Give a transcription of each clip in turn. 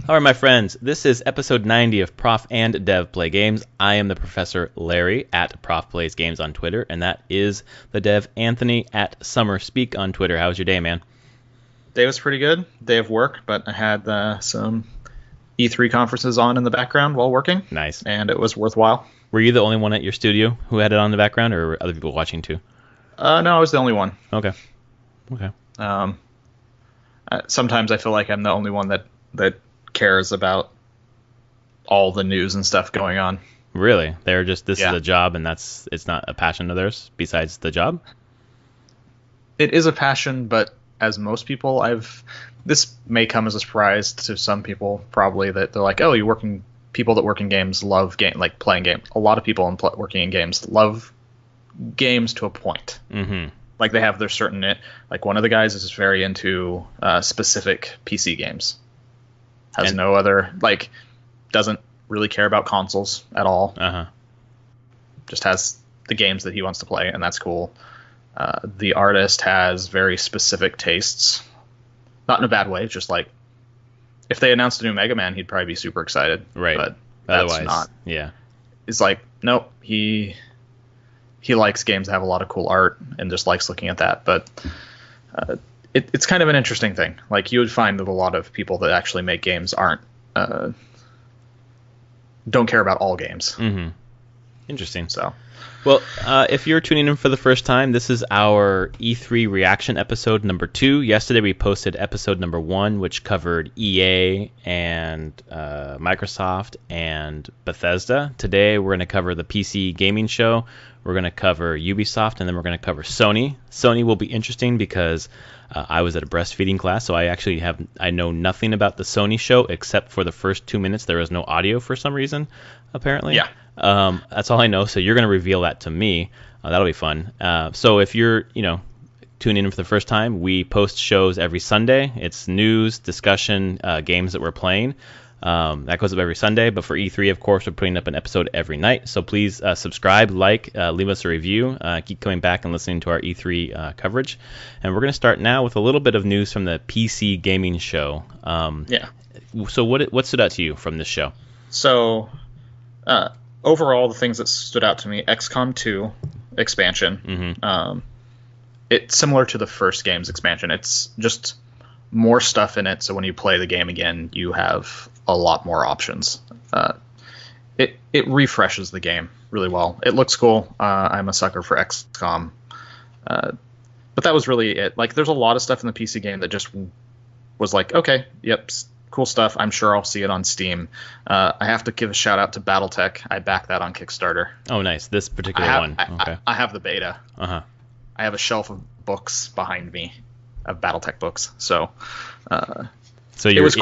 All right, my friends, this is episode 90 of Prof and Dev Play Games. I am the Professor Larry at Prof Plays Games on Twitter, and that is the Dev Anthony at Summer Speak on Twitter. How was your day, man? Day was pretty good. Day of work, but I had some E3 conferences on in the background while working. Nice. And it was worthwhile. Were you the only one at your studio who had it on in the background, or were other people watching too? No, I was the only one. Okay. Sometimes I feel like I'm the only one that cares about all the news and stuff going on. Really? They're just, this is a job, and it's not a passion of theirs besides the job? It is a passion, but as most people, this may come as a surprise to some people, probably, that they're like, oh, people that work in games love playing games. A lot of people working in games love games to a point. Mm-hmm. Like, they have their certain, like, one of the guys is very into specific PC games. Has no other, like, doesn't really care about consoles at all. Uh-huh. Just has the games that he wants to play, and that's cool. The artist has very specific tastes. Not in a bad way, just like, if they announced a new Mega Man, he'd probably be super excited. Right. But otherwise, that's not. Yeah. It's like, nope, he likes games that have a lot of cool art and just likes looking at that. But it's kind of an interesting thing. Like, you would find that a lot of people that actually make games don't care about all games. Mm-hmm. Interesting. So, well, if you're tuning in for the first time, this is our E3 reaction episode number 2. Yesterday we posted episode number 1, which covered EA and Microsoft and Bethesda. Today we're going to cover the PC gaming show. We're going to cover Ubisoft, and then we're going to cover Sony. Sony will be interesting because I was at a breastfeeding class, so I know nothing about the Sony show except for the first 2 minutes. There was no audio for some reason, apparently. Yeah. That's all I know, so you're going to reveal that to me. That'll be fun. So if you're, tuning in for the first time, we post shows every Sunday. It's news, discussion, games that we're playing. That goes up every Sunday, but for E3, of course, we're putting up an episode every night. So please subscribe, leave us a review, keep coming back and listening to our E3 coverage. And we're going to start now with a little bit of news from the PC gaming show. So what stood out to you from this show? So, overall, the things that stood out to me, XCOM 2 expansion. Mm-hmm. It's similar to the first game's expansion. It's just more stuff in it, so when you play the game again, you have a lot more options. It refreshes the game really well. It looks cool. I'm a sucker for XCOM. But that was really it. Like, there's a lot of stuff in the PC game that just was like, okay, yep, cool stuff. I'm sure I'll see it on Steam. I have to give a shout out to BattleTech. I backed that on Kickstarter. Oh, nice. This particular one. Okay. I have the beta. Uh-huh. I have a shelf of books behind me, of BattleTech books. So, it was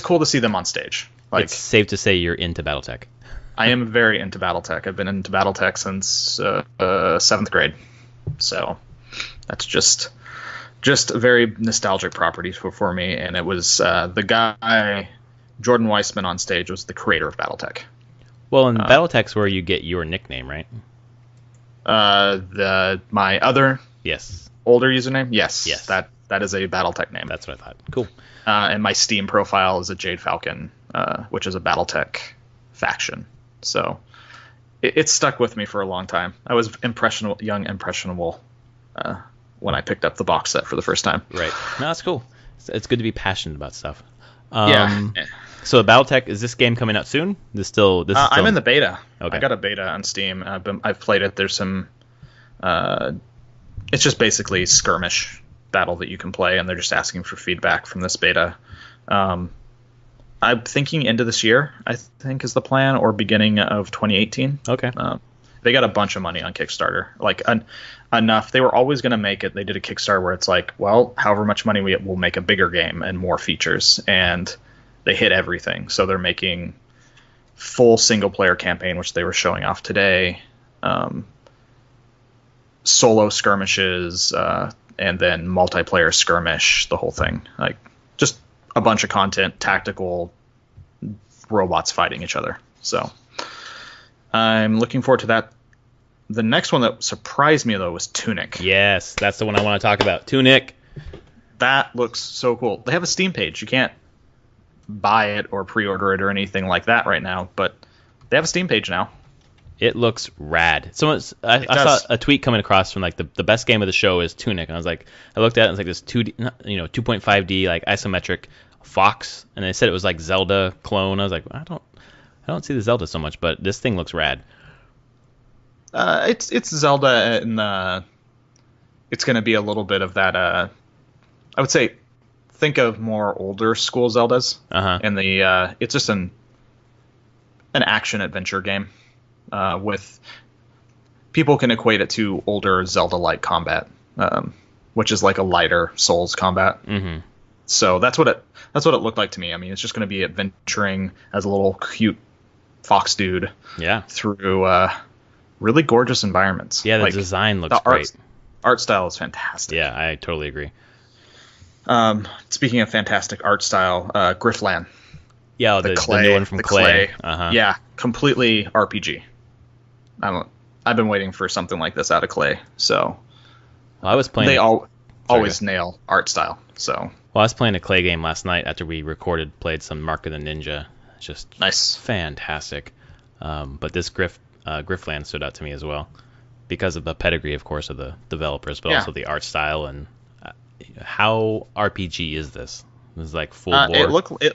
cool to see them on stage. Like, it's safe to say you're into BattleTech. I am very into BattleTech. I've been into BattleTech since 7th grade. So that's just a very nostalgic property for me. And it was the guy, Jordan Weissman, on stage was the creator of BattleTech. Well, and BattleTech's where you get your nickname, right? My other older username, yes, that is a BattleTech name. That's what I thought. Cool. And my Steam profile is a Jade Falcon, which is a BattleTech faction. So it stuck with me for a long time. I was young impressionable when I picked up the box set for the first time. Right. No, that's cool. It's good to be passionate about stuff. Yeah. So BattleTech, is this game coming out soon? I'm in the beta. Okay. I got a beta on Steam. I've played it. There's some. It's just basically skirmish battle that you can play, and they're just asking for feedback from this beta. I'm thinking end of this year, I think, is the plan, or beginning of 2018. Okay. They got a bunch of money on Kickstarter, like enough. They were always going to make it. They did a Kickstarter where it's like, well, however much money we'll make a bigger game and more features, and they hit everything. So they're making full single-player campaign, which they were showing off today, solo skirmishes, and then multiplayer skirmish, the whole thing. Like, just a bunch of content, tactical robots fighting each other. So I'm looking forward to that. The next one that surprised me, though, was Tunic. Yes, that's the one I want to talk about. Tunic. That looks so cool. They have a Steam page. You can't buy it or pre-order it or anything like that right now, but they have a Steam page now. It looks rad. I saw a tweet coming across from like the best game of the show is Tunic, and I was like, I looked at it and it's like this 2D, 2.5D like isometric fox, and they said it was like Zelda clone. I was like, I don't see the Zelda so much, but this thing looks rad. It's Zelda, and it's going to be a little bit of that. I would say, think of more older school Zeldas, and it's just an action adventure game. With people can equate it to older Zelda-like combat, which is like a lighter Souls combat. Mm-hmm. So that's what it looked like to me. I mean, it's just going to be adventuring as a little cute fox dude, through really gorgeous environments. Yeah, the design looks great. Art style is fantastic. Yeah, I totally agree. Speaking of fantastic art style, Griffland. Yeah, the new one from Clay. Yeah, completely RPG. I've been waiting for something like this out of Clay. So I was playing. They always nail art style. So I was playing a Clay game last night after we played some Mark of the Ninja. Just nice, fantastic. But this Griffland stood out to me as well because of the pedigree, of course, of the developers, but also the art style and how RPG is this? This is like full board.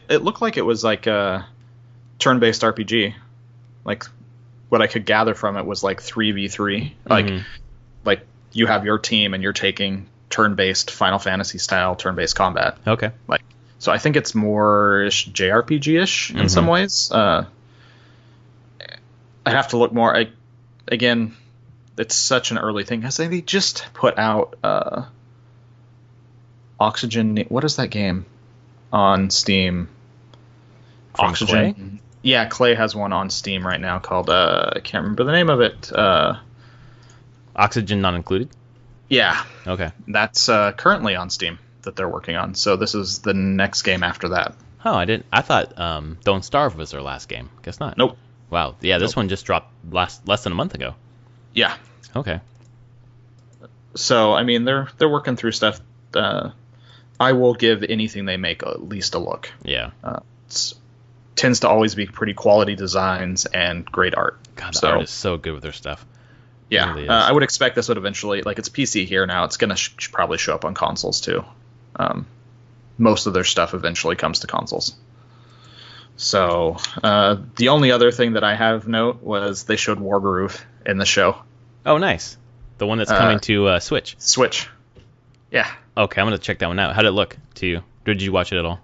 It looked like it was like a turn-based RPG. Like what I could gather from it was like 3v3. Like you have your team and you're taking turn-based Final Fantasy style turn-based combat. Okay. So I think it's more JRPG-ish in some ways. I have to look more. Again, it's such an early thing. I think they just put out Oxygen. What is that game on Steam? From Oxygen. Clay? Yeah, Clay has one on Steam right now called I can't remember the name of it. Oxygen not included? Yeah. Okay. That's currently on Steam that they're working on. So this is the next game after that. Oh, I thought Don't Starve was their last game. Guess not. Nope. Wow. Yeah, this one just dropped less than a month ago. Yeah. Okay. So I mean, they're working through stuff. I will give anything they make at least a look. Yeah. It tends to always be pretty quality designs and great art. God, the art is so good with their stuff. Yeah, really I would expect this would eventually, like it's PC here now, it's going to probably show up on consoles too. Most of their stuff eventually comes to consoles. So the only other thing that I have note was they showed Wargroove in the show. Oh, nice. The one that's coming to Switch. Switch. Yeah. Okay, I'm going to check that one out. How did it look to you? Did you watch it at all?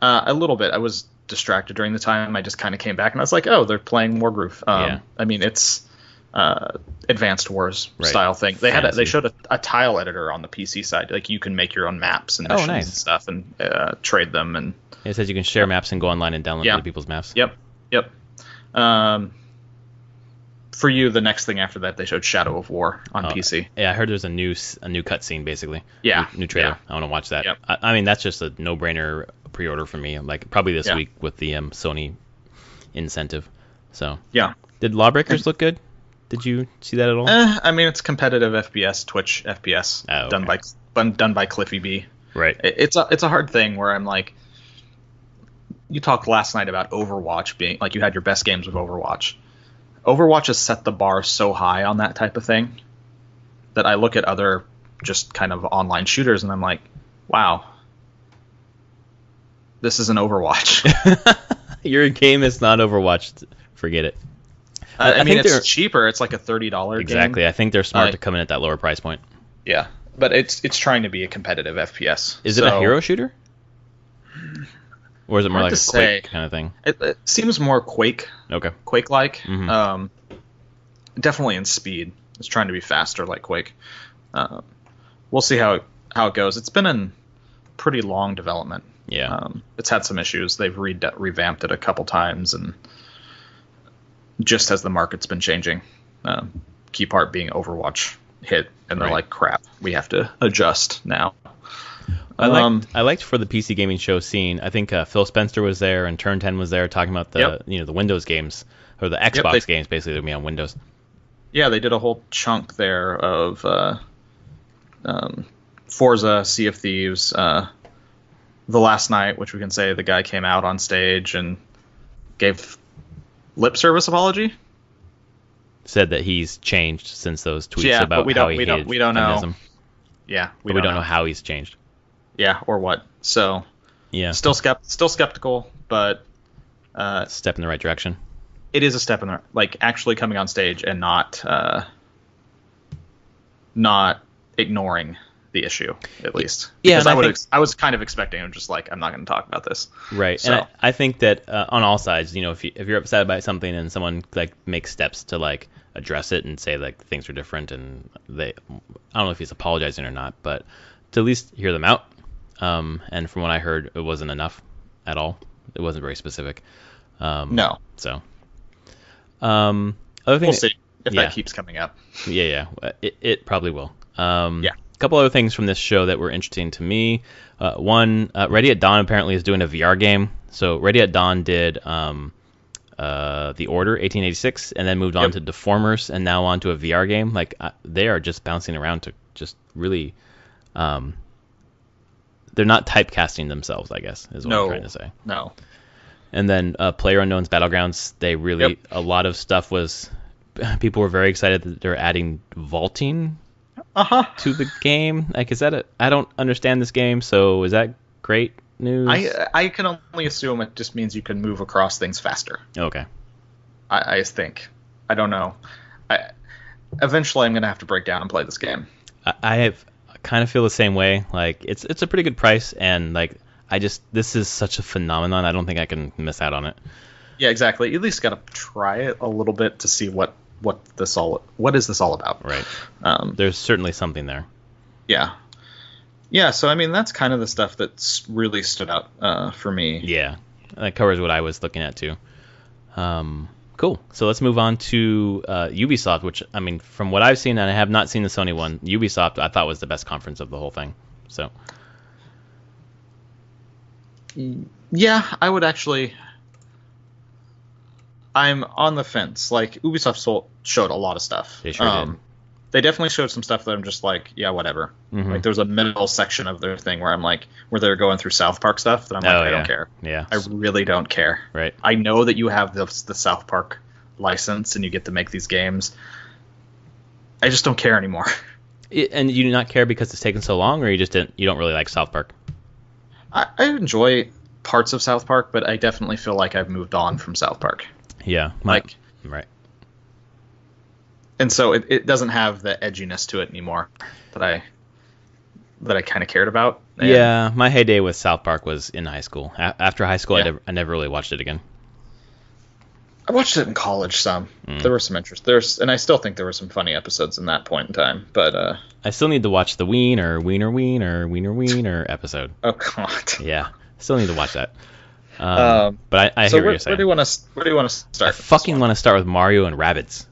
A little bit. I was distracted during the time. I just kind of came back and I was like, oh, they're playing Wargroove. Yeah. I mean, it's Advanced Wars style thing. They showed a tile editor on the PC side. Like you can make your own maps and missions and stuff and trade them. And it says you can share maps and go online and download other people's maps. Yep. For you, the next thing after that, they showed Shadow of War on PC. Yeah, I heard there's a new cutscene basically. Yeah. New trailer. Yeah. I want to watch that. Yep. I mean, that's just a no-brainer pre-order for me. Like probably this week with the Sony incentive. So yeah. Did Lawbreakers look good? Did you see that at all? I mean, it's competitive FPS, Twitch FPS, done by Cliffy B. Right. It's a hard thing where I'm like, you talked last night about Overwatch being like you had your best games with Overwatch. Overwatch has set the bar so high on that type of thing that I look at other just kind of online shooters and I'm like, wow, this is an Overwatch. Your game is not Overwatch. Forget it. I mean, it's cheaper. It's like a $30 Exactly. game. I think they're smart to come in at that lower price point. Yeah, but it's trying to be a competitive FPS. Is it a hero shooter? Or is it more like a Quake kind of thing? It seems more Quake. Okay. Quake-like. Mm-hmm. Definitely in speed. It's trying to be faster like Quake. We'll see how it goes. It's been in pretty long development. Yeah. It's had some issues. They've revamped it a couple times, and just as the market's been changing, key part being Overwatch hit, and they're like, crap, we have to adjust now. I liked for the PC gaming show scene. I think Phil Spencer was there and Turn 10 was there talking about the Windows games or the Xbox games basically that would be on Windows. Yeah, they did a whole chunk there of Forza, Sea of Thieves, the last night, which we can say the guy came out on stage and gave lip service apology. Said that he's changed since those tweets Yeah, about but how he hated we don't know. feminism. Yeah, We don't know how he's changed. Yeah, or what. So Yeah, still skeptical, but step in the right direction. it is a step in the like actually coming on stage and not ignoring the issue, at least. Yeah, Because and I was kind of expecting him just like, I'm not going to talk about this. Right, So, and I think that on all sides, if you're upset about something and someone like makes steps to like address it and say like things are different, and I don't know if he's apologizing or not, but to at least hear them out. And from what I heard, it wasn't enough at all. It wasn't very specific. no. So, other thing, We'll see if yeah. that keeps coming up. Yeah, it probably will. Yeah. A couple other things from this show that were interesting to me. One, Ready at Dawn apparently is doing a VR game. So Ready at Dawn did The Order 1886, and then moved on to Deformers, and now on to a VR game. Like they are just bouncing around to just really. They're not typecasting themselves, I guess, is what I'm trying to say. No. And then PlayerUnknown's Battlegrounds, they really a lot of stuff was. People were very excited that they're adding vaulting to the game. Like, is that I don't understand this game, so is that great news? I can only assume it just means you can move across things faster. Okay. I think. I don't know. Eventually, I'm going to have to break down and play this game. I kind of feel the same way. Like, it's a pretty good price, and like this is such a phenomenon. I don't think I can miss out on it. Yeah, exactly. You at least got to try it a little bit to see what is this all about. Right. There's certainly something there. Yeah. Yeah, so I mean that's kind of the stuff that's really stood out for me. Yeah. That covers what I was looking at too. Cool. So let's move on to Ubisoft, which, I mean, from what I've seen, and I have not seen the Sony one, Ubisoft I thought was the best conference of the whole thing. So. Yeah, I would actually. I'm on the fence. Like, Ubisoft showed a lot of stuff. They sure did. They definitely showed some stuff that I'm just like, yeah, whatever. Mm-hmm. Like, there's a middle section of their thing where I'm like, where they're going through South Park stuff that I'm like, I don't care. Yeah. I really don't care. Right. I know that you have the South Park license and you get to make these games. I just don't care anymore. And you do not care because it's taken so long, or you don't really like South Park? I enjoy parts of South Park, but I definitely feel like I've moved on from South Park. Yeah. Right. And so it doesn't have the edginess to it anymore that I kind of cared about. And yeah, my heyday with South Park was in high school. After high school, Yeah. I never really watched it again. I watched it in college some. There was some interest. And I still think there were some funny episodes in that point in time. But I still need to watch the Wiener episode. oh god. Yeah, still need to watch that. But I so hear what you're saying. Where do you want to start? I fucking want to start with Mario and Rabbids.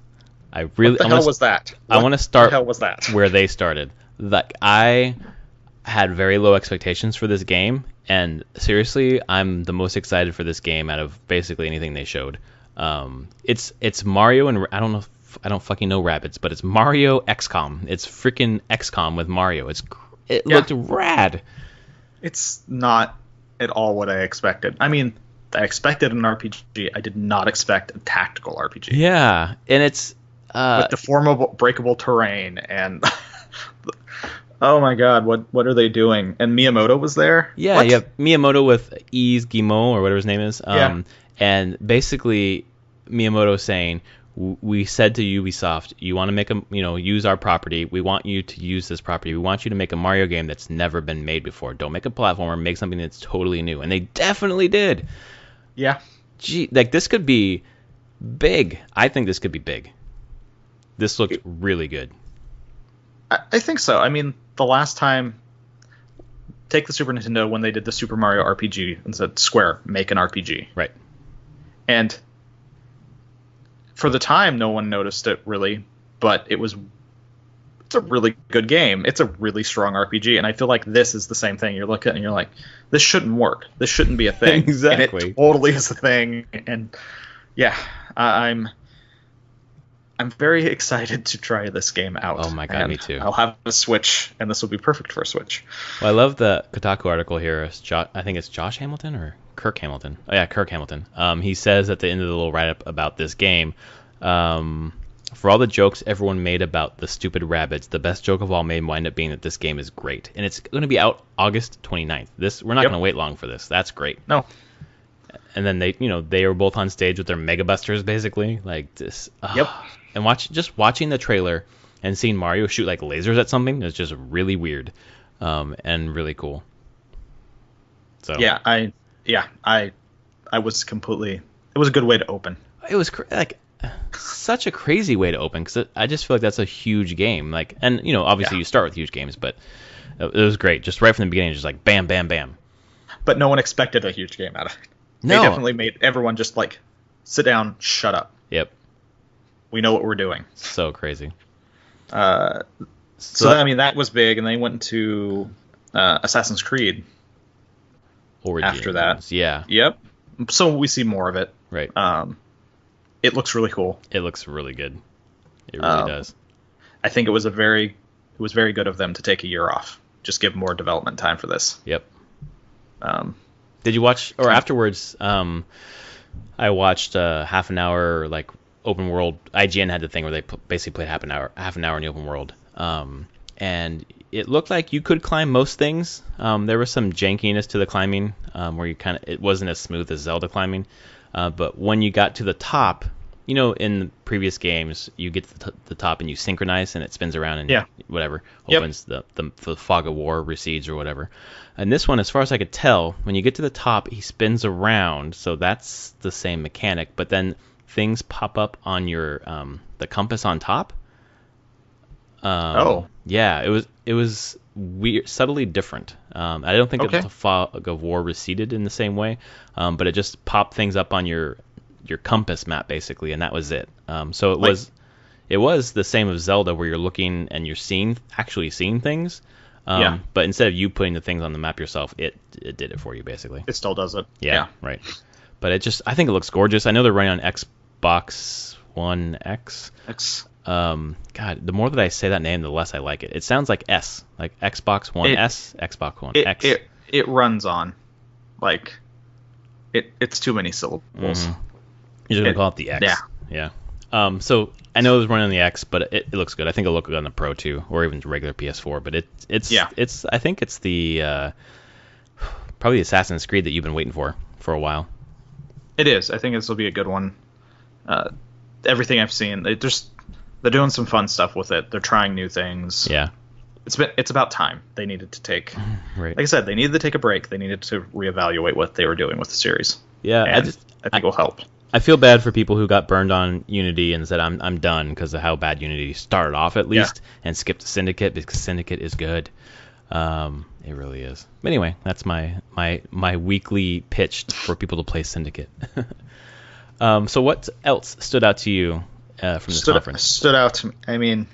What the hell was that? I want to start what the hell was that? where they started. Like, I had very low expectations for this game, and seriously, I'm the most excited for this game out of basically anything they showed. It's Mario and I don't fucking know Rabbids, but it's Mario XCOM. It's freaking XCOM with Mario. It looked rad. It's not at all what I expected. I mean, I expected an RPG. I did not expect a tactical RPG. Yeah, and it's with deformable, breakable terrain, and oh my god, what are they doing? And Miyamoto was there. Yeah, what? you have Miyamoto with Yves Guillemot or whatever his name is. Yeah. And basically Miyamoto saying, we said to Ubisoft, you want to use our property. We want you to use this property. We want you to make a Mario game that's never been made before. Don't make a platformer. Make something that's totally new. And they definitely did. Yeah. Gee, like, this could be big. I think this could be big. This looked really good. I think so. I mean, the last time, take the Super Nintendo when they did the Super Mario RPG and said, Square, make an RPG. Right. And for the time, no one noticed it really, but it's a really good game. It's a really strong RPG, and I feel like this is the same thing. You're looking and you're like, this shouldn't work. This shouldn't be a thing. Exactly. And it totally is a thing. And yeah, I'm I'm very excited to try this game out. Oh my god, me too. I'll have a Switch, and this will be perfect for a Switch. Well, I love the Kotaku article here. I think it's Josh Hamilton or Kirk Hamilton. Oh yeah, Kirk Hamilton. He says at the end of the little write-up about this game, for all the jokes everyone made about the stupid rabbits, the best joke of all may wind up being that this game is great, and it's going to be out August 29th. We're not going to wait long for this. That's great. No. And then they were both on stage with their Mega Busters, basically, like this. Yep. And watching the trailer and seeing Mario shoot like lasers at something is just really weird, and really cool. So yeah, I was completely. It was a good way to open. It was such a crazy way to open, because I just feel like that's a huge game. Like, and obviously you start with huge games, but it was great. Just right from the beginning, just like bam, bam, bam. But no one expected a huge game out of it. No. They definitely made everyone just like sit down, shut up. Yep. We know what we're doing. So crazy. That was big, and they went into Assassin's Creed Origins. After that. Yeah. Yep. So we see more of it. Right. It looks really cool. It looks really good. It really does. I think it was very good of them to take a year off. Just give more development time for this. Yep. Did you watch, or afterwards, I watched half an hour, like, open world. IGN had the thing where they basically played half an hour in the open world. And it looked like you could climb most things. There was some jankiness to the climbing, where it wasn't as smooth as Zelda climbing. But when you got to the top, in previous games, you get to the top and you synchronize and it spins around and whatever, opens the fog of war recedes or whatever. And this one, as far as I could tell, when you get to the top, he spins around, so that's the same mechanic. But then things pop up on your the compass on top. Yeah, it was weird, subtly different. I don't think the fog of war receded in the same way, but it just popped things up on your compass map basically, and that was it. So it was the same as Zelda, where you're looking and you're actually seeing things. But instead of you putting the things on the map yourself, it did it for you basically. It still does it. Yeah. Right. But I think it looks gorgeous. I know they're running on Xbox One X. God, the more that I say that name, the less I like it. It sounds like S, like Xbox One S, Xbox One X. It runs on, like, it's too many syllables. Mm-hmm. You're just gonna call it the X. Yeah. So I know it was running on the X, but it looks good. I think it'll look good on the Pro too, or even regular PS4. But it's I think it's the probably Assassin's Creed that you've been waiting for a while. It is. I think this will be a good one. Everything I've seen, they're doing some fun stuff with it. They're trying new things. Yeah. It's about time. They needed to take, right. Like I said, they needed to take a break. They needed to reevaluate what they were doing with the series. Yeah, and I think it will help. I feel bad for people who got burned on Unity and said I'm done because of how bad Unity started off at least, and skipped to Syndicate, because Syndicate is good. It really is. But anyway, that's my weekly pitch for people to play Syndicate. So what else stood out to you from this conference? Stood out to me. I mean,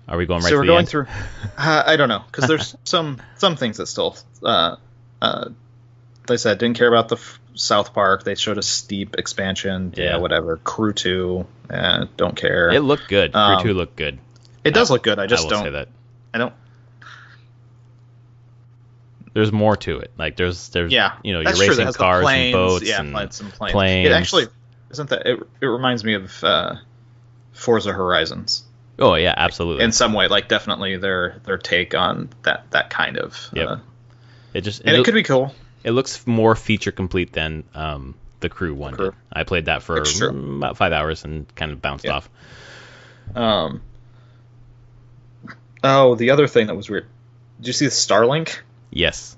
are we going right? So we're going through. I don't know, because there's some things that still. They said didn't care about the South Park. They showed a steep expansion. Yeah, whatever. Crew 2. Don't care. It looked good. Crew 2 looked good. It does look good. I will say that. I don't. There's more to it. Like there's you're that's racing true. cars planes, and boats and planes. It actually isn't that. It reminds me of Forza Horizons. Oh yeah, absolutely. In some way, like definitely their take on that kind of. Yep. It could be cool. It looks more feature complete than the Crew one did. I played that for about 5 hours and kind of bounced off. Oh, the other thing that was weird. Did you see the Starlink? Yes.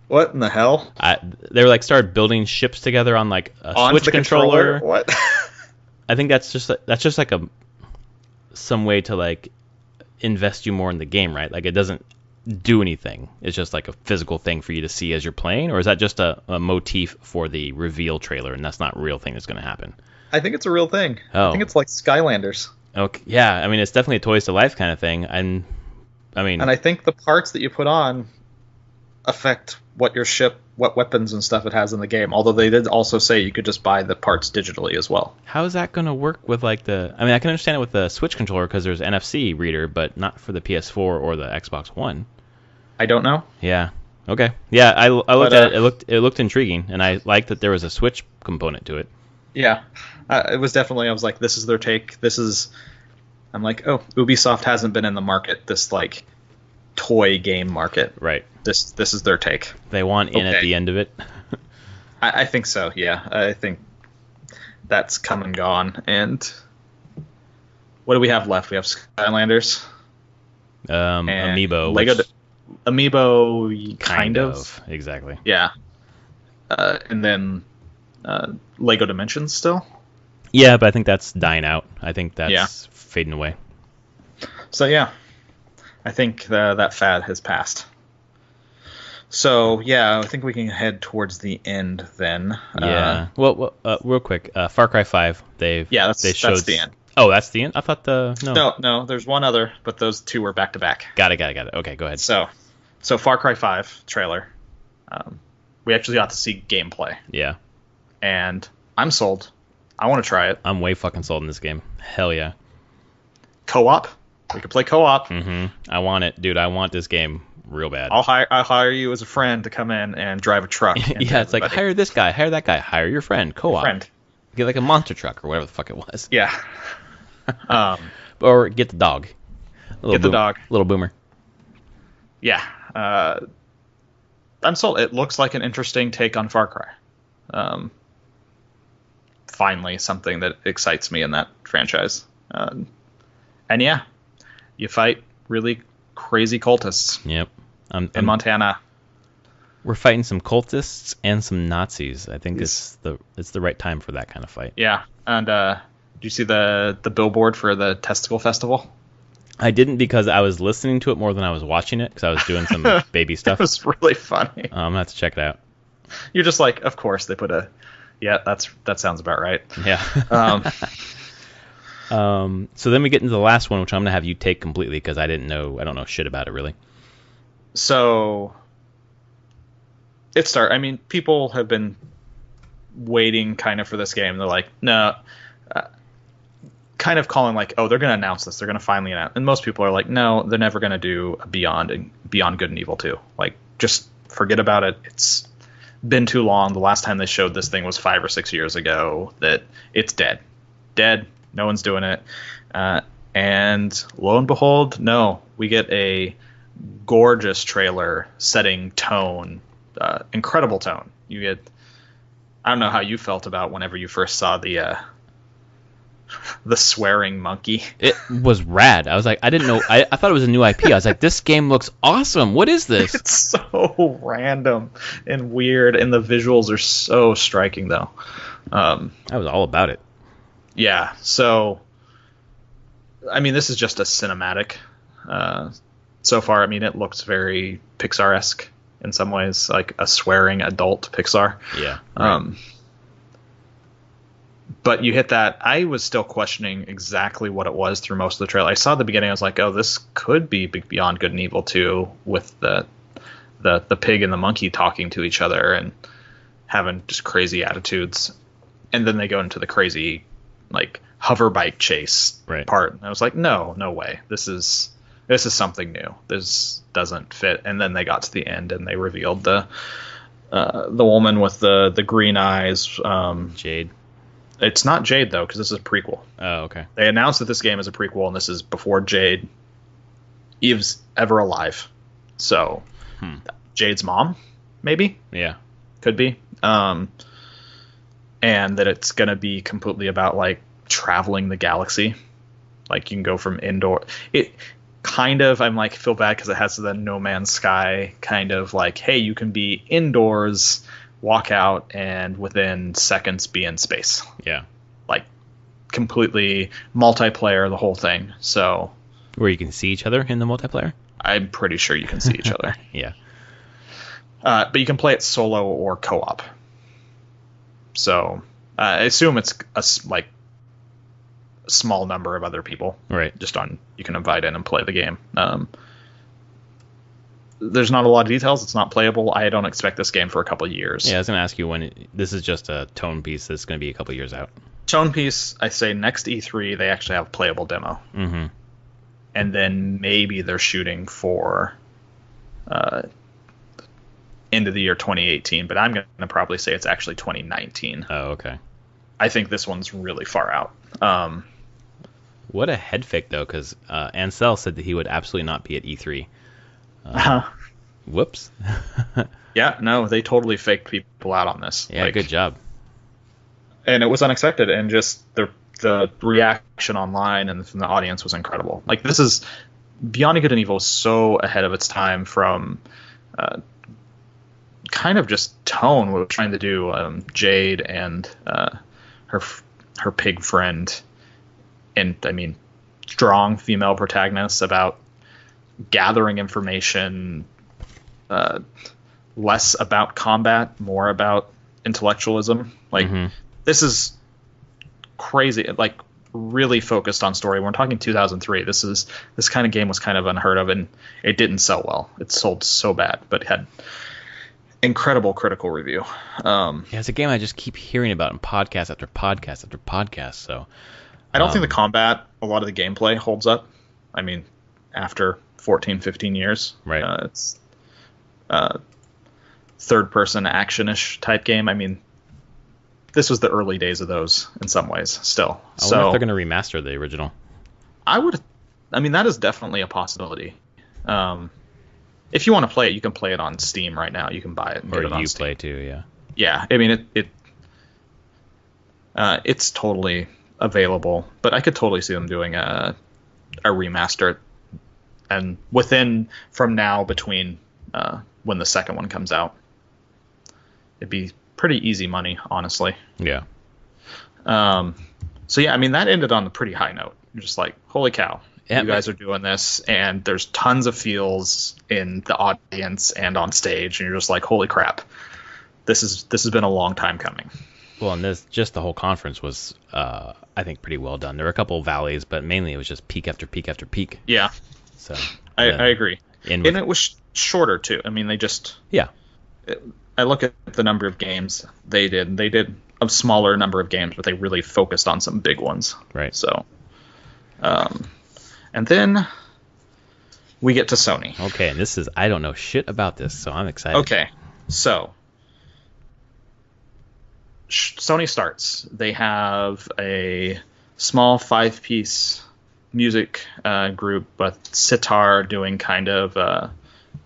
What in the hell? They were started building ships together on like a Switch controller. What? I think that's just like some way to like invest you more in the game, right? Like it doesn't do anything. It's just like a physical thing for you to see as you're playing, or is that just a motif for the reveal trailer and that's not a real thing that's going to happen? I think it's a real thing. Oh. I think it's like Skylanders. Okay. Yeah, I mean it's definitely a Toys to Life kind of thing. And I think the parts that you put on affect what your ship what weapons and stuff it has in the game. Although they did also say you could just buy the parts digitally as well. How is that going to work with like the? I mean, I can understand it with the Switch controller because there's NFC reader, but not for the PS4 or the Xbox One. I don't know. Yeah. Okay. Yeah, I looked at it. It looked intriguing, and I liked that there was a Switch component to it. Yeah, it was definitely. I was like, this is their take. I'm like, oh, Ubisoft hasn't been in the market, this like toy game market. Right. This is their take. They want in at the end of it. I think so. Yeah, I think that's come and gone. And what do we have left? We have Skylanders. Amiibo. Lego. Amiibo, kind of. Exactly. Yeah. And then Lego Dimensions still. Yeah, but I think that's dying out. I think that's fading away. So yeah, I think that fad has passed. So yeah, I think we can head towards the end then. Yeah. Well, real quick, Far Cry 5. They showed that's the end. Oh, that's the end. I thought no. There's one other, but those two were back to back. Got it. Okay, go ahead. So Far Cry 5 trailer. We actually got to see gameplay. Yeah. And I'm sold. I want to try it. I'm way fucking sold in this game. Hell yeah. Co-op. We could play co-op. Mm-hmm. I want it, dude. I want this game real bad. I'll hire you as a friend to come in and drive a truck. Yeah, it's like hire this guy, hire that guy, hire your friend. Co-op. Get like a monster truck or whatever the fuck it was. Yeah. Or get the dog. The dog. Little boomer. Yeah. I'm sold. It looks like an interesting take on Far Cry. Finally, something that excites me in that franchise. And yeah, you fight really crazy cultists. Yep. In Montana. We're fighting some cultists and some Nazis. I think it's the right time for that kind of fight. Yeah. And did you see the billboard for the Testicle Festival? I didn't, because I was listening to it more than I was watching it, because I was doing some baby stuff. It was really funny. I'm gonna have to check it out. You're just like, of course they put a. Yeah, that sounds about right. Yeah. So then we get into the last one, which I'm gonna have you take completely, because I don't know shit about it really. So I mean, people have been waiting kind of for this game. They're like, no, kind of calling like, oh, they're going to announce this. They're going to finally announce. And most people are like, no, they're never going to do a Beyond Good and Evil 2. Like, just forget about it. It's been too long. The last time they showed this thing was 5 or 6 years ago. That it's dead. No one's doing it. And lo and behold, no, we get a gorgeous trailer setting tone, incredible tone. You get, I don't know how you felt about whenever you first saw the swearing monkey. It was rad. I was like, I didn't know. I thought it was a new IP. I was like, this game looks awesome. What is this? It's so random and weird, and the visuals are so striking, though. I was all about it. Yeah. So, I mean, this is just a cinematic. So far, I mean, it looks very Pixar-esque in some ways, like a swearing adult Pixar. Yeah. Right. But you hit that. I was still questioning exactly what it was through most of the trailer. I saw at the beginning. I was like, oh, this could be Beyond Good and Evil 2 with the pig and the monkey talking to each other and having just crazy attitudes. And then they go into the crazy, like, hover bike chase part. And I was like, no way. This is something new. This doesn't fit. And then they got to the end and they revealed the woman with the green eyes. Jade. It's not Jade, though, because this is a prequel. Oh, okay. They announced that this game is a prequel, and this is before Jade Eve's ever alive. So, Jade's mom, maybe? Yeah. Could be. And that it's going to be completely about, like, traveling the galaxy. Like, you can go from indoor... It kind of, I'm like, feel bad because it has the No Man's Sky kind of like, hey, you can be indoors... walk out and within seconds be in space. Yeah. Like completely multiplayer, the whole thing. So where you can see each other in the multiplayer? I'm pretty sure you can see each other. Yeah. But you can play it solo or co-op. So I assume it's a small number of other people. Right. You can invite in and play the game. there's not a lot of details. It's not playable. I don't expect this game for a couple of years. Yeah, I was going to ask you this is just a tone piece that's going to be a couple years out. Tone piece, I say next E3 they actually have a playable demo. Mm-hmm. And then maybe they're shooting for end of the year 2018, but I'm going to probably say it's actually 2019. Oh, okay. I think this one's really far out. What a head fake, though, because Ansel said that he would absolutely not be at E3. Whoops. Yeah, no, they totally faked people out on this. Yeah, good job. And it was unexpected, and just the reaction online and from the audience was incredible. Like, this is Beyond Good and Evil was so ahead of its time from kind of just tone. We were trying to do Jade and her pig friend, and I mean, strong female protagonists about gathering information, less about combat, more about intellectualism. Like, this is crazy, like really focused on story. We're talking 2003. This kind of game was kind of unheard of, and it didn't sell well. It sold so bad, but it had incredible critical review. Yeah, it's a game I just keep hearing about in podcast after podcast after podcast. So I don't think the combat, a lot of the gameplay holds up. I mean, after 14, 15 years, right? It's third-person action-ish type game. I mean, this was the early days of those in some ways still. I wonder if they're going to remaster the original. I mean, that is definitely a possibility. If you want to play it, you can play it on Steam right now. You can buy it and or get it on you Steam. play too, yeah. Yeah, I mean, it's totally available, but I could totally see them doing a remaster, and from now between when the second one comes out, it'd be pretty easy money, honestly. Yeah. So yeah, I mean, that ended on a pretty high note. You're just like, holy cow, yeah, you guys are doing this, and there's tons of feels in the audience and on stage, and you're just like, holy crap, this has been a long time coming. Well, and the whole conference was, I think, pretty well done. There were a couple of valleys, but mainly it was just peak after peak after peak. Yeah. So I agree. And it was shorter too. I mean, I look at the number of games they did a smaller number of games, but they really focused on some big ones. Right. So, and then we get to Sony. Okay, and I don't know shit about this, so I'm excited. Okay, so Sony starts. They have a small 5-piece music group with sitar doing kind of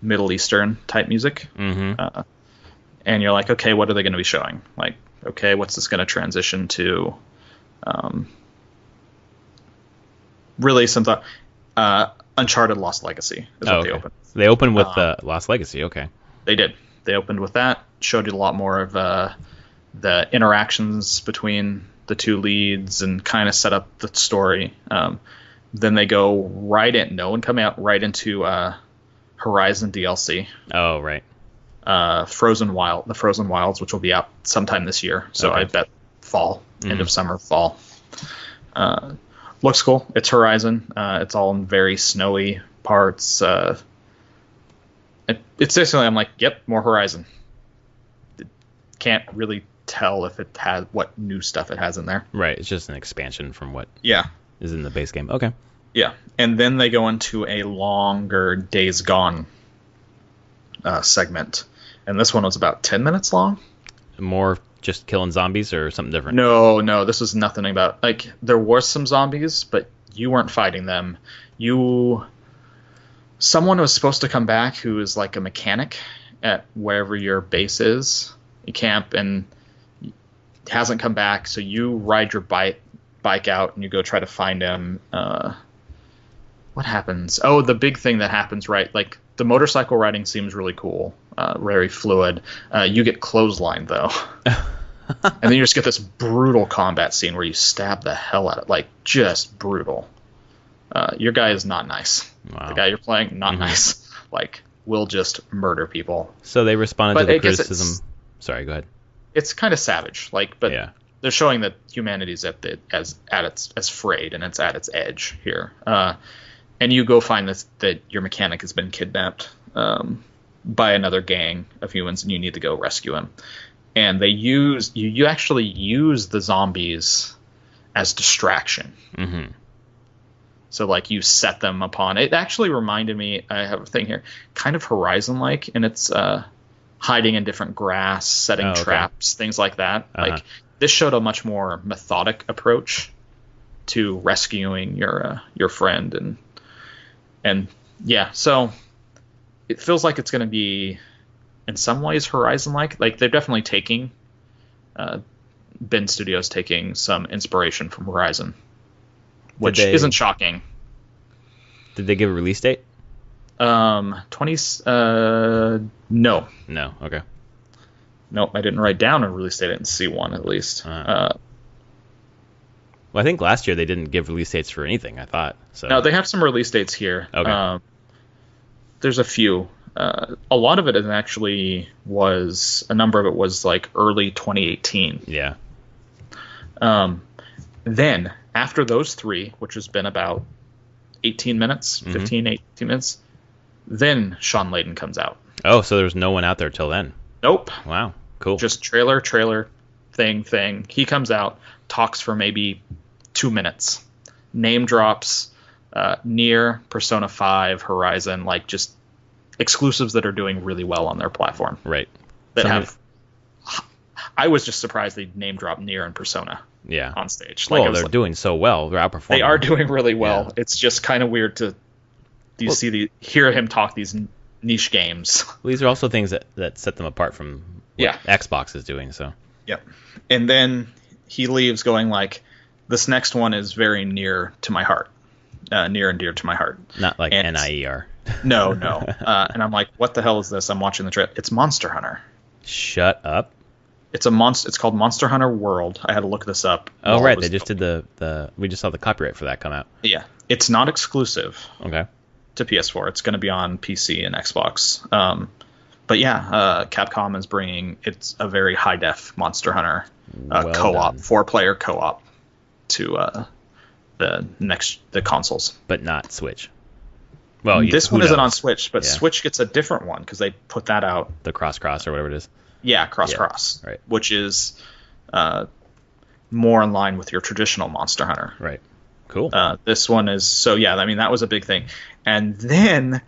Middle Eastern type music. Mm-hmm. And you're like, okay, what are they going to be showing? Like, okay, what's this going to transition to? Really, Uncharted Lost Legacy is what they opened. They opened with Lost Legacy, okay. They did. They opened with that, showed you a lot more of the interactions between the two leads and kind of set up the story. Then they go coming out right into Horizon DLC. Oh, right. The Frozen Wilds, which will be out sometime this year. So okay. I bet fall, end of summer, fall. Looks cool. It's Horizon. It's all in very snowy parts. It's basically, I'm like, yep, more Horizon. Can't really tell if it has what new stuff it has in there. Right. It's just an expansion from what is in the base game. Okay. Yeah. And then they go into a longer Days Gone segment. And this one was about 10 minutes long. More just killing zombies or something different? No. This was nothing about... Like, there were some zombies, but you weren't fighting them. Someone was supposed to come back who is like a mechanic at wherever your base is. You camp, and hasn't come back, so you ride your bike out, and you go try to find him. What happens? Oh, the big thing that happens, right? Like, the motorcycle riding seems really cool, very fluid. You get clotheslined, though. And then you just get this brutal combat scene where you stab the hell out of it. Like, just brutal. Your guy is not nice. Wow. The guy you're playing, not nice. Like, will just murder people. So they responded to the criticism. Sorry, go ahead. It's kind of savage. Like, but yeah. They're showing that humanity's as frayed, and it's at its edge here. And you go find that your mechanic has been kidnapped, by another gang of humans, and you need to go rescue him. And you actually use the zombies as distraction. Mm-hmm. So like you set them upon. It actually reminded me. I have a thing here, kind of Horizon-like, and it's hiding in different grass, setting traps, things like that. Like this showed a much more methodic approach to rescuing your friend, and yeah. So it feels like it's going to be in some ways Horizon-like. Like they're definitely taking Ben Studios taking some inspiration from Horizon, which isn't shocking. Did they give a release date? 20. No. No. Okay. Nope, I didn't write down a release date. I didn't see one at least. Well, I think last year they didn't give release dates for anything. I thought so. No, they have some release dates here. Okay. There's a few. A lot of it is actually a number of it was like early 2018. Yeah. Then after those three, which has been about 18 minutes, 15, 18 minutes, then Shawn Layden comes out. Oh, so there was no one out there till then. Nope. Wow. Cool. Just trailer, thing. He comes out, talks for maybe 2 minutes, name drops, Nier, Persona 5, Horizon, like just exclusives that are doing really well on their platform. Right. I was just surprised they name dropped Nier and Persona. Yeah. On stage. Like, they're doing so well. They're outperforming. They are doing really well. Yeah. It's just kind of weird to hear him talk these niche games. Well, these are also things that set them apart from what Xbox is doing. So. Yep. And then he leaves going like, this next one is very near to my heart. Near and dear to my heart. Not like NIER. No. And I'm like, what the hell is this? I'm watching the trailer. It's Monster Hunter. Shut up. It's It's called Monster Hunter World. I had to look this up. Oh, right. They just did we just saw the copyright for that come out. Yeah. It's not exclusive. Okay. To PS4. It's going to be on PC and Xbox. But yeah, Capcom is bringing, it's a very high def Monster Hunter co-op, 4-player co-op to the consoles. But not Switch. Well, this one isn't on Switch, but Switch gets a different one because they put that out. The cross or whatever it is. Yeah, cross, right. Which is more in line with your traditional Monster Hunter. Right. Cool. This one is that was a big thing. And then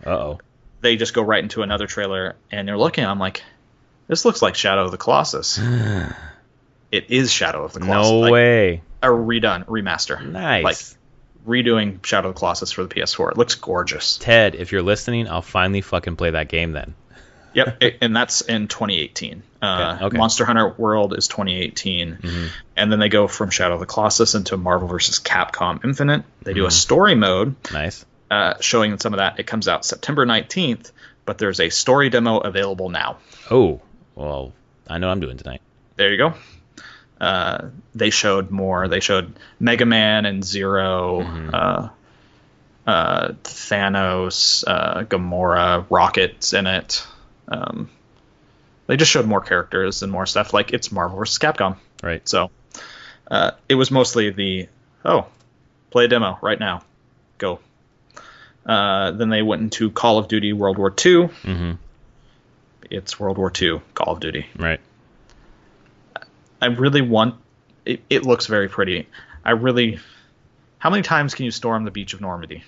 they just go right into another trailer, and you're looking. I'm like, this looks like Shadow of the Colossus. It is Shadow of the Colossus. No way. A remaster. Nice. Like redoing Shadow of the Colossus for the PS4. It looks gorgeous. Ted, if you're listening, I'll finally fucking play that game then. Yep, and that's in 2018. Okay. Monster Hunter World is 2018, and then they go from Shadow of the Colossus into Marvel vs. Capcom Infinite. They do a story mode, nice, showing some of that. It comes out September 19th, but there's a story demo available now. Oh, well, I know what I'm doing tonight. There you go. They showed more. They showed Mega Man and Zero, Thanos, Gamora, Rocket's in it. They just showed more characters and more stuff. Like, it's Marvel vs. Capcom. Right. So it was mostly play a demo right now. Go. Then they went into Call of Duty World War II. It's World War II Call of Duty. Right. I really want... It looks very pretty. How many times can you storm the beach of Normandy?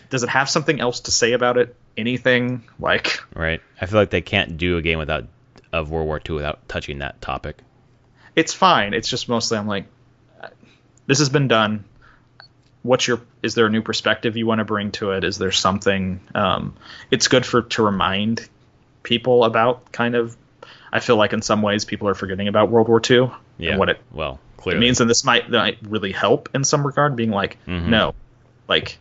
Does it have something else to say about it? Anything? Like... Right. I feel like they can't do a game of World War II without touching that topic. It's fine. It's just mostly I'm like, this has been done. Is there a new perspective you want to bring to it? Is there something... it's good to remind people about kind of... I feel like in some ways people are forgetting about World War II and what it clearly means, and this might really help in some regard, being like, no, like,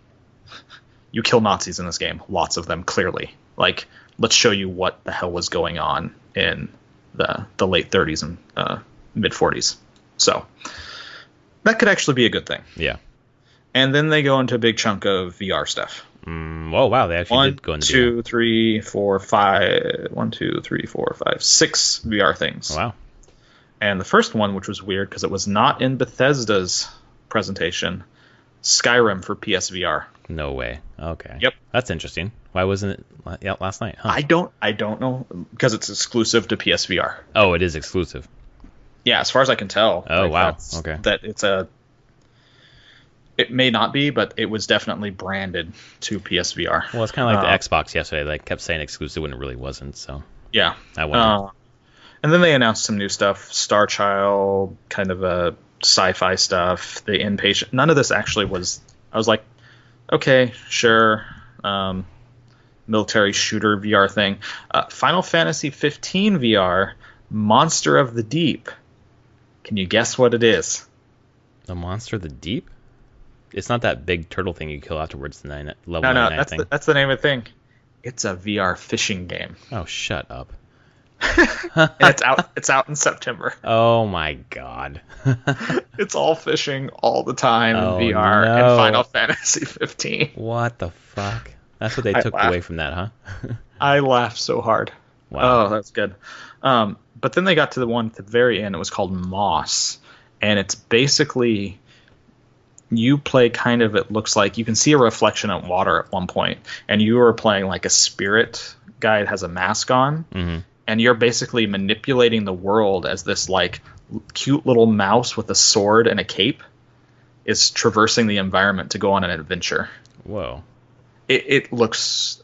you kill Nazis in this game, lots of them, clearly. Like, let's show you what the hell was going on in the late 30s and mid 40s. So that could actually be a good thing. Yeah. And then they go into a big chunk of VR stuff. Oh, wow. They actually did go into 2, 3, 4, 5. 1, 2, 3, 4, 5, 6 VR things. Oh, wow. And the first one, which was weird because it was not in Bethesda's presentation, Skyrim for PSVR. No way. Okay. Yep. That's interesting. Why wasn't it last night? Huh. I don't know, because it's exclusive to PSVR. Oh, it is exclusive. Yeah, as far as I can tell. Oh, wow. Okay. It may not be, but it was definitely branded to PSVR. Well, it's kind of like the Xbox yesterday. They kept saying exclusive when it really wasn't. So yeah. I wonder. And then they announced some new stuff. Star Child, kind of a sci-fi stuff. The Inpatient. None of this actually was. I was like, okay, sure. Military shooter VR thing. Final Fantasy 15 VR, Monster of the Deep. Can you guess what it is? The Monster of the Deep? It's not that big turtle thing you kill afterwards. The level No, 99 thing. that's the name of the thing. It's a VR fishing game. Oh, shut up. And it's out in September. Oh my god. It's all fishing all the time in VR no. and Final Fantasy 15. What the fuck? That's what they took away from that, huh? I laughed so hard. Wow. Oh, that's good. But then they got to the one at the very end. It was called Moss, and it's basically you play kind of. It looks like you can see a reflection in water at one point, and you are playing like a spirit guy that has a mask on, and you're basically manipulating the world as this like cute little mouse with a sword and a cape is traversing the environment to go on an adventure. Whoa. It looks.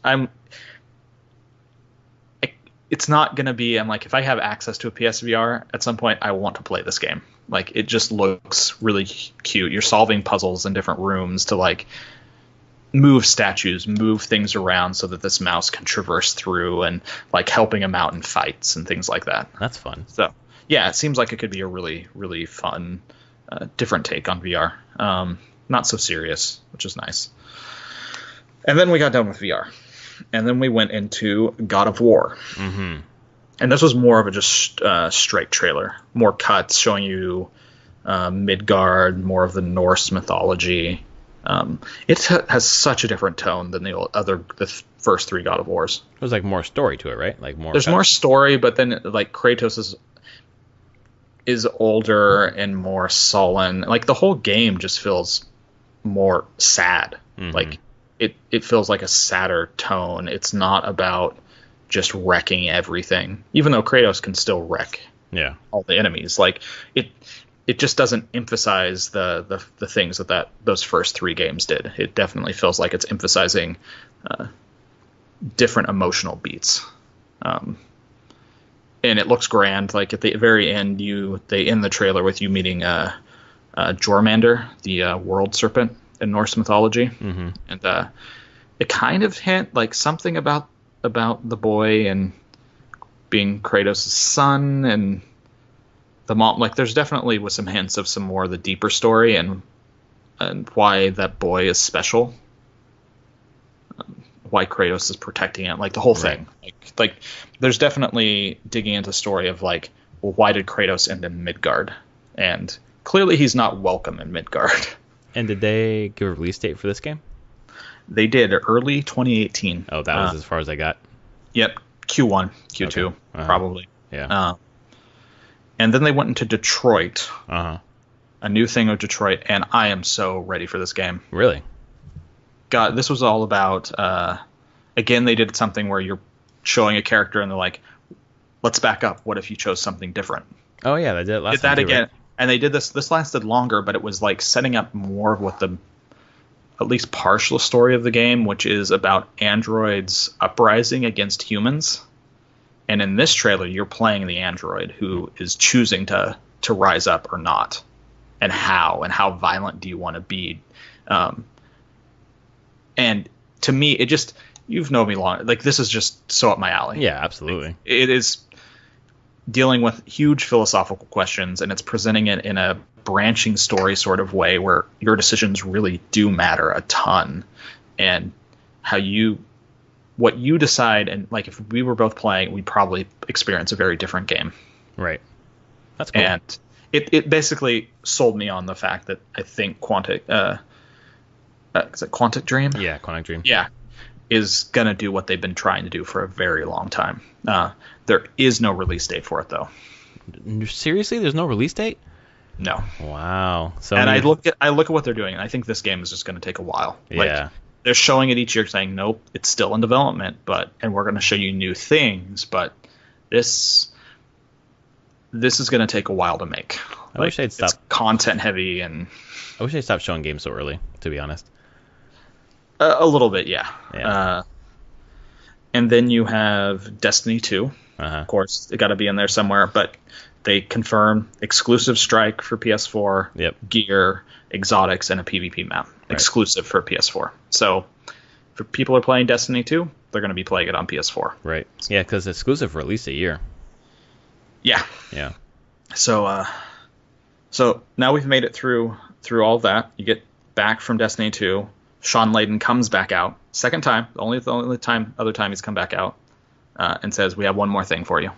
It's not going to be, I'm like, if I have access to a PSVR at some point, I want to play this game. Like, it just looks really cute. You're solving puzzles in different rooms to, like, move statues, move things around so that this mouse can traverse through and, like, helping him out in fights and things like that. That's fun. So, yeah, it seems like it could be a really, really fun, different take on VR. Not so serious, which is nice. And then we got done with VR. And then we went into God of War. Mm-hmm. And this was more of a just straight trailer. More cuts showing you Midgard, more of the Norse mythology. It has such a different tone than the first three God of Wars. It was like more story to it, right? Like more. There's more story, but then like Kratos is older and more sullen. Like the whole game just feels more sad. Mm-hmm. Like it feels like a sadder tone. It's not about just wrecking everything, even though Kratos can still wreck all the enemies. Like it just doesn't emphasize the things that those first three games did. It definitely feels like it's emphasizing different emotional beats. And it looks grand. Like at the very end, they end the trailer with you meeting Jormander, the world serpent in Norse mythology, and it kind of hint like something about the boy and being Kratos' son and the mom. Like there's definitely was some hints of some more of the deeper story and why that boy is special, why Kratos is protecting it, like the whole thing. Like there's definitely digging into the story of like, well, why did Kratos end in Midgard? And clearly he's not welcome in Midgard. And did they give a release date for this game? They did early 2018. Oh, that was as far as I got. Yep, Q1, Q2, okay. probably. Yeah. And then they went into Detroit. A new thing of Detroit, and I am so ready for this game. Really? God, this was all about. Again, they did something where you're showing a character, and they're like, "Let's back up. What if you chose something different?" Oh yeah, they did it last did time that too, again. right? And they did this. This lasted longer, but it was like setting up more of what the, at least partial story of the game, which is about androids uprising against humans. And in this trailer, you're playing the android who is choosing to rise up or not, and how violent do you want to be? And to me, it just, you've known me long. Like this is just so up my alley. Yeah, absolutely. It is dealing with huge philosophical questions, and it's presenting it in a branching story sort of way where your decisions really do matter a ton, and what you decide. And like if we were both playing, we'd probably experience a very different game. Right. That's cool. And it basically sold me on the fact that I think Quantic is it Quantic Dream? Yeah, Quantic Dream. Yeah. Is going to do what they've been trying to do for a very long time. There is no release date for it, though. Seriously? There's no release date? No. Wow. So And I look at what they're doing, and I think this game is just going to take a while. Yeah. They're showing it each year, saying, nope, it's still in development, and we're going to show you new things, but this is going to take a while to make. I wish they'd stop. It's content heavy, and I wish they'd stop showing games so early, to be honest. a little bit, yeah. Yeah. And then you have Destiny 2. Of course, it got to be in there somewhere, but they confirm exclusive strike for PS4, Yep. gear, exotics, and a PvP map. Right. Exclusive for PS4. So, if people are playing Destiny 2, they're going to be playing it on PS4. Right. Yeah, because it's exclusive for at least a year. Yeah. Yeah. So now we've made it through all of that. You get back from Destiny 2. Sean Layden comes back out. Second time. The only other time he's come back out. And says, we have one more thing for you.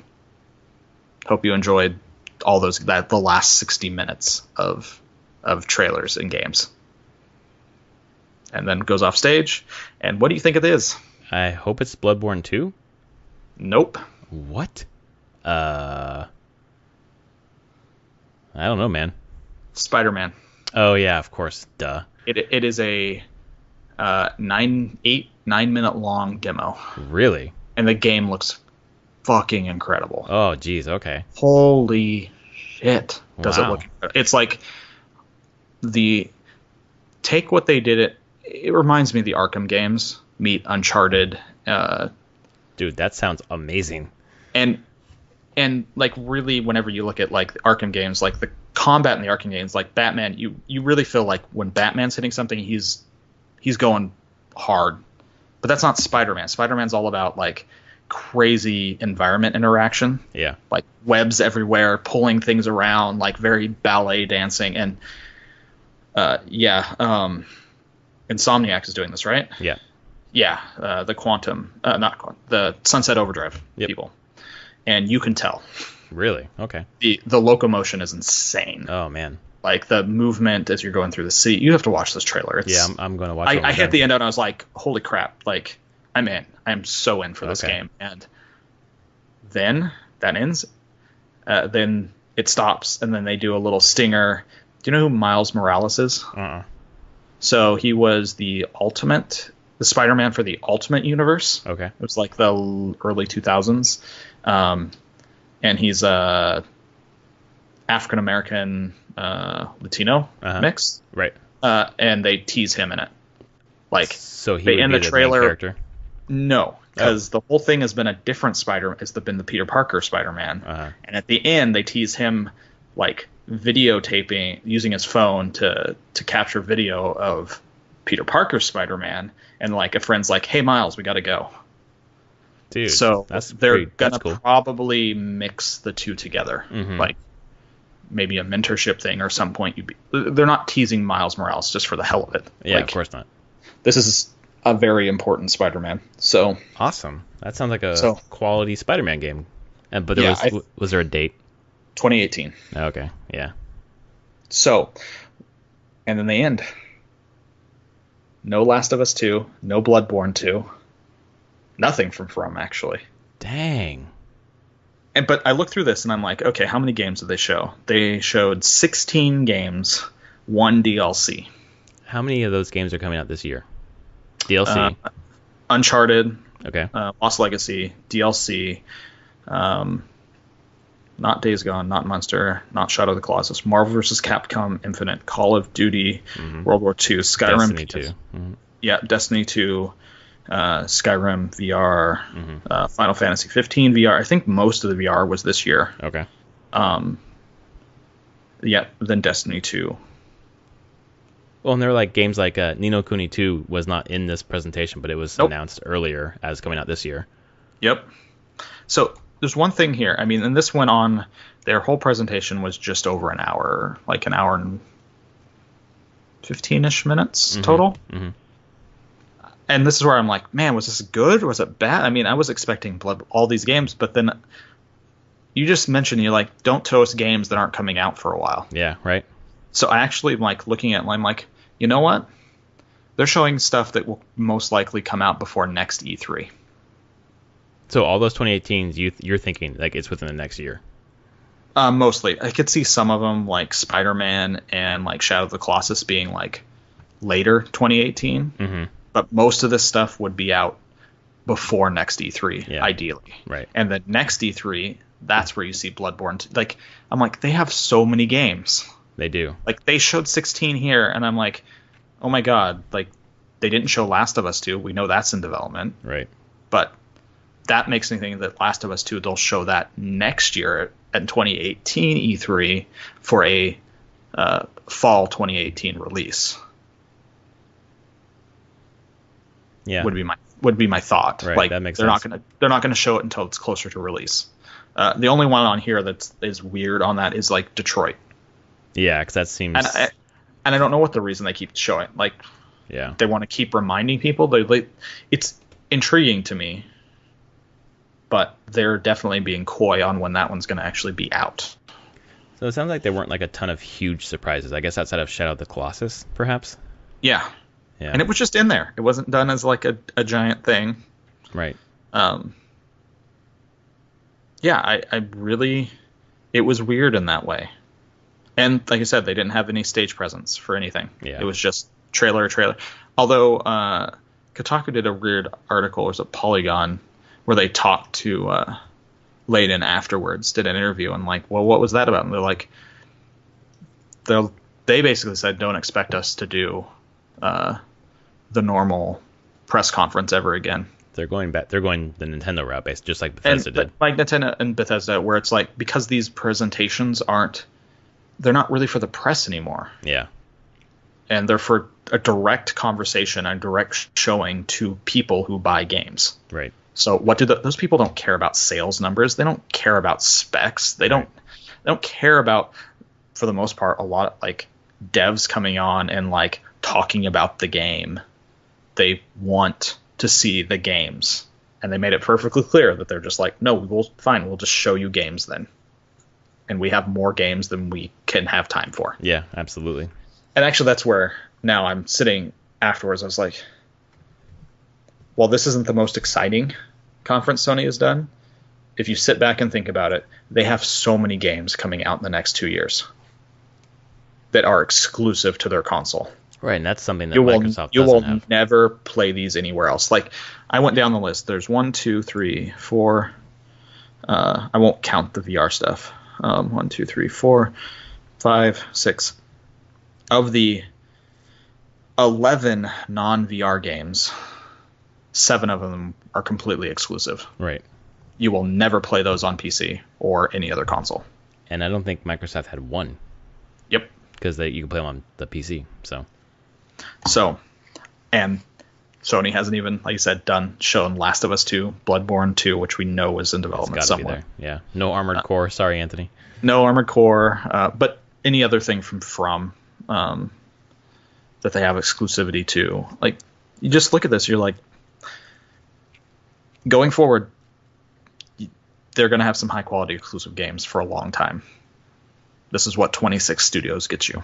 Hope you enjoyed all the last 60 minutes of trailers and games. And then goes off stage. And what do you think it is? I hope it's Bloodborne 2. Nope. What? I don't know, man. Spider-Man. Oh yeah, of course. Duh. It is a 9-minute long demo. Really? And the game looks fucking incredible. Oh, geez. Okay. Holy shit. Does it Wow. look incredible. It's like take what they did. It reminds me of the Arkham games meet Uncharted. Dude, that sounds amazing. And like really whenever you look at like the Arkham games, like the combat in the Arkham games, like Batman, you really feel like when Batman's hitting something, he's going hard. But that's not Spider-Man. Spider-Man's all about like crazy environment interaction. Yeah. Like webs everywhere, pulling things around, like very ballet dancing. And Insomniac is doing this, right? Yeah. Yeah, the Sunset Overdrive people. And you can tell. Really? Okay. The locomotion is insane. Oh, man. Like the movement as you're going through the sea. You have to watch this trailer. I'm going to watch it. I hit the end out and I was like, holy crap. Like, I'm in. I'm so in for this game. And then that ends. Then it stops. And then they do a little stinger. Do you know who Miles Morales is? So he was the Spider-Man for the Ultimate Universe. Okay. It was like the early 2000s. And he's African-American Latino mix. Right. And they tease him in it. Like, so he would in be the the trailer, main character? No, because the whole thing has been a different Spider. It's been the Peter Parker Spider-Man. And at the end, they tease him like videotaping, using his phone to capture video of Peter Parker Spider-Man. And like a friend's like, hey, Miles, we got to go. Dude, so they're going to cool. probably mix the two together. Like maybe a mentorship thing or some point. They're not teasing Miles Morales just for the hell of it. Yeah, like, of course not. This is a very important Spider-Man. So awesome. That sounds like a quality Spider-Man game. But was there a date? 2018. Okay, yeah. So, and then they end. No Last of Us 2, no Bloodborne 2. Nothing from actually. Dang. But I looked through this and I'm like, okay, how many games did they show? They showed 16 games, 1 DLC. How many of those games are coming out this year? DLC? Uncharted. Okay. Lost Legacy. DLC. Not Days Gone. Not Monster. Not Shadow of the Colossus. Marvel vs. Capcom Infinite. Call of Duty. World War II. Skyrim. Destiny 2. Yeah, Destiny 2. Skyrim VR. Final Fantasy 15 VR. I think most of the VR was this year. Okay. Yeah, then Destiny 2. Well, and there were like games like Ni no Kuni 2 was not in this presentation, but it was announced earlier as coming out this year. Yep. So there's one thing here. I mean, and this went on, their whole presentation was just over an hour, like an hour and 15-ish minutes total. And this is where I'm like, man, was this good? Was it bad? I mean, I was expecting all these games, but then you just mentioned, you're like, don't toast games that aren't coming out for a while. Yeah, right. So I actually am like looking at it, I'm like, you know what? They're showing stuff that will most likely come out before next E3. So all those 2018s, you're thinking like it's within the next year? Mostly. I could see some of them, like Spider-Man and like Shadow of the Colossus, being like later 2018. Mm-hmm. But most of this stuff would be out before next E3, ideally. Right. And the next E3, that's where you see Bloodborne. Like, I'm like, they have so many games. They do. Like, they showed 16 here, and I'm like, oh my god, like, they didn't show Last of Us 2. We know that's in development. Right. But that makes me think that Last of Us 2, they'll show that next year at 2018 E3 for a fall 2018 release. Yeah. Would be my thought. Right, like, that makes they're sense. They're not gonna show it until it's closer to release. The only one on here that is weird on that is like Detroit. Yeah, because that seems. And I don't know what the reason they keep showing. Like, yeah, they want to keep reminding people. It's intriguing to me, but they're definitely being coy on when that one's going to actually be out. So it sounds like there weren't like a ton of huge surprises. I guess outside of Shadow of the Colossus, perhaps. Yeah. Yeah. And it was just in there. It wasn't done as like a giant thing. Right. Yeah, I really, it was weird in that way. And like I said, they didn't have any stage presence for anything. Yeah. It was just trailer. Although Kotaku did a weird article, it was a Polygon, where they talked to Layden afterwards, did an interview, and like, well, what was that about? And they're like, they basically said, don't expect us to do the normal press conference ever again. They're going back. They're going the Nintendo route, based just like Bethesda did. Like Nintendo and Bethesda, where it's like, because these presentations they're not really for the press anymore. Yeah. And they're for a direct conversation and direct showing to people who buy games. Right. So what do those people don't care about sales numbers? They don't care about specs. They don't care about, for the most part, a lot of like devs coming on and like talking about the game. They want to see the games, and they made it perfectly clear that they're just like, no, we'll just show you games then, and we have more games than we can have time for. Yeah, absolutely. And actually, that's where now I'm sitting afterwards. I was like, well, this isn't the most exciting conference Sony has done. If you sit back and think about it, they have so many games coming out in the next 2 years that are exclusive to their console. Right, and that's something that Microsoft doesn't have. You will never play these anywhere else. Like, I went down the list. There's 1, 2, 3, 4. I won't count the VR stuff. 1, 2, 3, 4, 5, 6. Of the 11 non-VR games, 7 of them are completely exclusive. Right. You will never play those on PC or any other console. And I don't think Microsoft had one. Yep. Because you can play them on the PC. So, and Sony hasn't even, like you said, shown Last of Us 2, Bloodborne 2, which we know is in development somewhere. Yeah. No Armored Core. Sorry, Anthony. No Armored Core, but any other thing from that they have exclusivity to. Like, you just look at this, you're like, going forward, they're going to have some high quality exclusive games for a long time. This is what 26 studios gets you.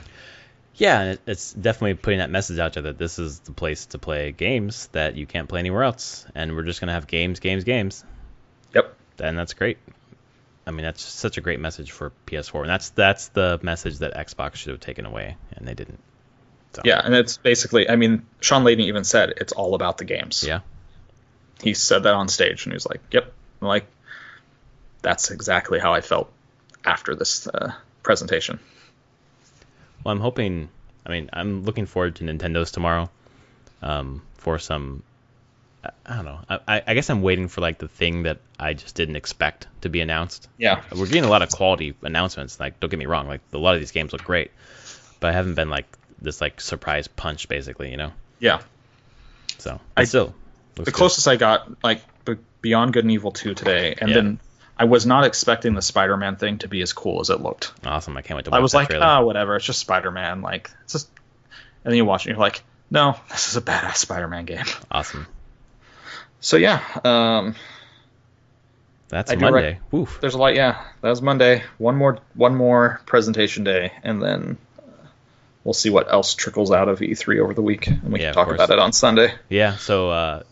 Yeah, and it's definitely putting that message out there that this is the place to play games that you can't play anywhere else. And we're just going to have games. Yep. And that's great. I mean, that's such a great message for PS4. And that's the message that Xbox should have taken away, and they didn't. So. Yeah, and it's basically, I mean, Sean Layden even said it's all about the games. Yeah. He said that on stage, and he was like, yep. I'm like, that's exactly how I felt after this presentation. Well, I'm looking forward to Nintendo's tomorrow for some, I don't know. I guess I'm waiting for like the thing that I just didn't expect to be announced. Yeah. We're getting a lot of quality announcements. Like, don't get me wrong, like a lot of these games look great, but I haven't been like this like surprise punch basically, you know? Yeah. So, the closest I got, like, Beyond Good and Evil 2 today, and then I was not expecting the Spider-Man thing to be as cool as it looked. Awesome. I can't wait to watch I was that like, trailer. Whatever. It's just Spider-Man. Like, it's just... And then you watch it and you're like, no, this is a badass Spider-Man game. Awesome. So, yeah. That's Monday. Woof. There's a lot, yeah. That was Monday. One more presentation day, and then we'll see what else trickles out of E3 over the week, and we can talk about it on Sunday. Yeah, so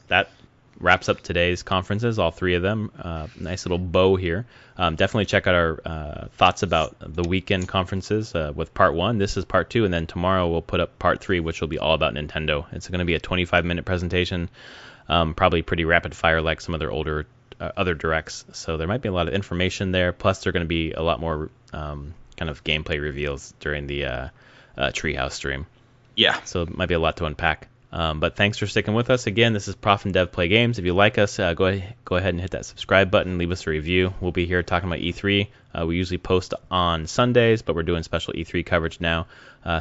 we're wraps up today's conferences, all 3 of them. Nice little bow here. Definitely check out our thoughts about the weekend conferences with part 1. This is part 2, and then tomorrow we'll put up part 3, which will be all about Nintendo. It's going to be a 25-minute presentation, probably pretty rapid fire like some of their older other directs. So there might be a lot of information there. Plus, there are going to be a lot more kind of gameplay reveals during the Treehouse stream. Yeah. So it might be a lot to unpack. But thanks for sticking with us. Again, this is Prof and Dev Play Games. If you like us, go ahead and hit that subscribe button. Leave us a review. We'll be here talking about E3. We usually post on Sundays, but we're doing special E3 coverage now.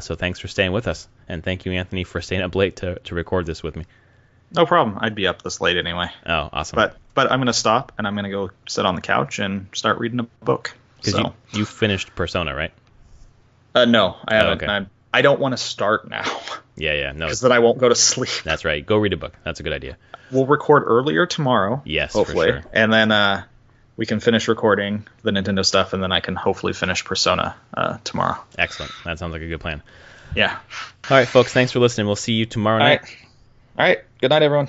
So thanks for staying with us. And thank you, Anthony, for staying up late to record this with me. No problem. I'd be up this late anyway. Oh, awesome. But I'm going to stop, and I'm going to go sit on the couch and start reading a book. Because you finished Persona, right? No, I haven't. Okay. I don't want to start now. Yeah. No. Because then I won't go to sleep. That's right. Go read a book. That's a good idea. We'll record earlier tomorrow. Yes, hopefully. for sure. And then we can finish recording the Nintendo stuff, and then I can hopefully finish Persona tomorrow. Excellent. That sounds like a good plan. Yeah. All right, folks. Thanks for listening. We'll see you tomorrow night. All right. Good night, everyone.